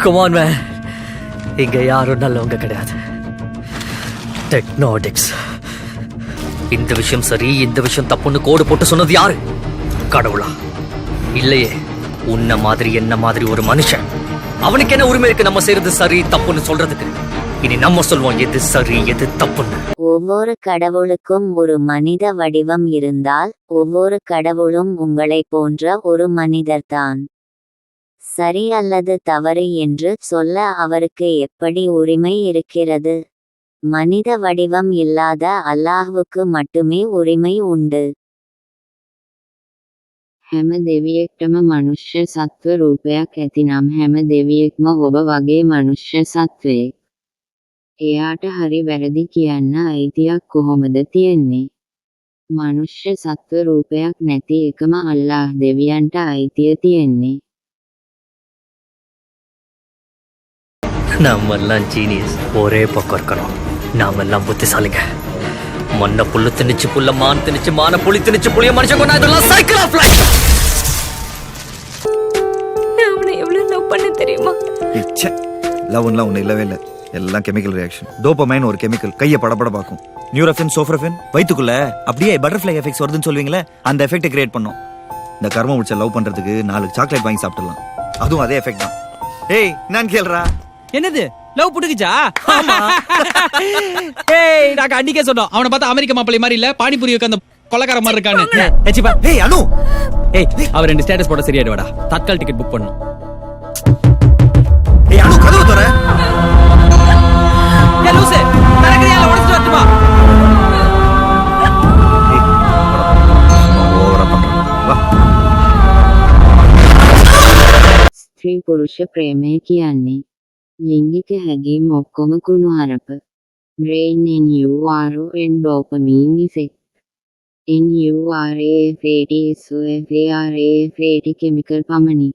Come on, man. இங்க யாரும் நல்லவங்க கிடையாது. டெக்னாடிக்ஸ். இந்த விஷயம் சரி, இந்த விஷயம் தப்புன்னு கோடு போட்டு சொன்னது யாரு? கடவுளா? இல்லையே, உன்ன மாதிரி என்ன மாதிரி ஒரு மனுஷன். அவனுக்கு என்ன உரிமை இருக்கு நம்ம செய்யறது சரி தப்புன்னு சொல்றதுக்கு? இனி நம்ம சொல்வோம் எது சரி எது தப்புன்னு. ஒவ்வொரு கடவுளுக்கும் ஒரு மனித வடிவம் இருந்தால் ஒவ்வொரு கடவுளும் உங்களை போன்ற ஒரு மனிதர்தான். சரி அல்லது தவறு என்று சொல்ல அவருக்கு எப்படி உரிமை இருக்கிறது? மனித வடிவம் இல்லாத அல்லாஹ்வுக்கு மட்டுமே உரிமை உண்டு. හැම දෙවියෙක්ටම මනුෂ්‍ය සත්ව රූපයක් ඇතිනම් හැම දෙවියෙක්ම ඔබ වගේ මනුෂ්‍ය සත්වයෙක්. එයාට හරි වැරදි කියන්න අයිතියක් කොහොමද තියෙන්නේ? මනුෂ්‍ය සත්ව රූපයක් නැති එකම අල්ලාහ් දෙවියන්ට අයිතිය තියෙන්නේ. நாமெல்லாம் ஜீனியஸ். ஒரே பக்கம் இருக்கணும். நாமெல்லாம் புத்திசாலிங்க. மண்ண புல்லு திணிச்சு புல்ல மான் திணிச்சு மான புலி திணிச்சு புளிய மனுஷன் கொண்டா இதெல்லாம் சைக்கிள் ஆஃப் லைஃப். நான் அவனை எவ்வளவு லவ் பண்ண தெரியுமா? ச்சே, லவ்லாம் ஒன்றும் இல்லவே இல்லை. எல்லாம் கெமிக்கல் ரியாக்ஷன். டோபமைன் ஒரு கெமிக்கல், கையை படபடப்பாக்கும். நியூரோஃபின் சோஃப்ரோஃபின் வயிற்றுக்குள்ள அப்படியே பட்டர்ஃப்ளை எஃபெக்ட்ஸ் வருதுன்னு சொல்லுவீங்களே, அந்த எஃபெக்ட் கிரியேட் பண்ணும். இந்த கர்ம முடிச்ச லவ் பண்றதுக்கு 4 சாக்லேட் வாங்கி சாப்பிடலாம். அதுவும் அதே எஃபெக்ட் தான். ஏய் நான் கேள்றா, என்னது லவ் புட்டுக்குச்சா? ஏய் நாங்க அன்னிக்கே சொன்னோம் அவனை பார்த்தா அமெரிக்க மாப்பிள்ளை மாதிரி இல்ல, பானிபூரி வைக்க அந்த கொள்ளக்கார மாதிரி இருக்கான்னு. ஏச்சிப்பா, ஏய் அனு, ஏய் அவர் 2 ஸ்டேட்டஸ் போட சரியாயிடுவாடா. தட்கால் டிக்கெட் புக் பண்ணணும். ஏய் அனு கதவு தர. ஏய் லூசு, தரக்கறியால உடைச்சிட்டு வரட்டுமா? ஓவரா பண்ற. வா. ස්ත්‍රී පුරුෂ ප්‍රේමය කියන්නේ ලිංගික හැඟීම් ඔක්කොම කුණුහරුප. brain NURON dopamine effect. NURAFAT SOFARAFAT chemical පමණි.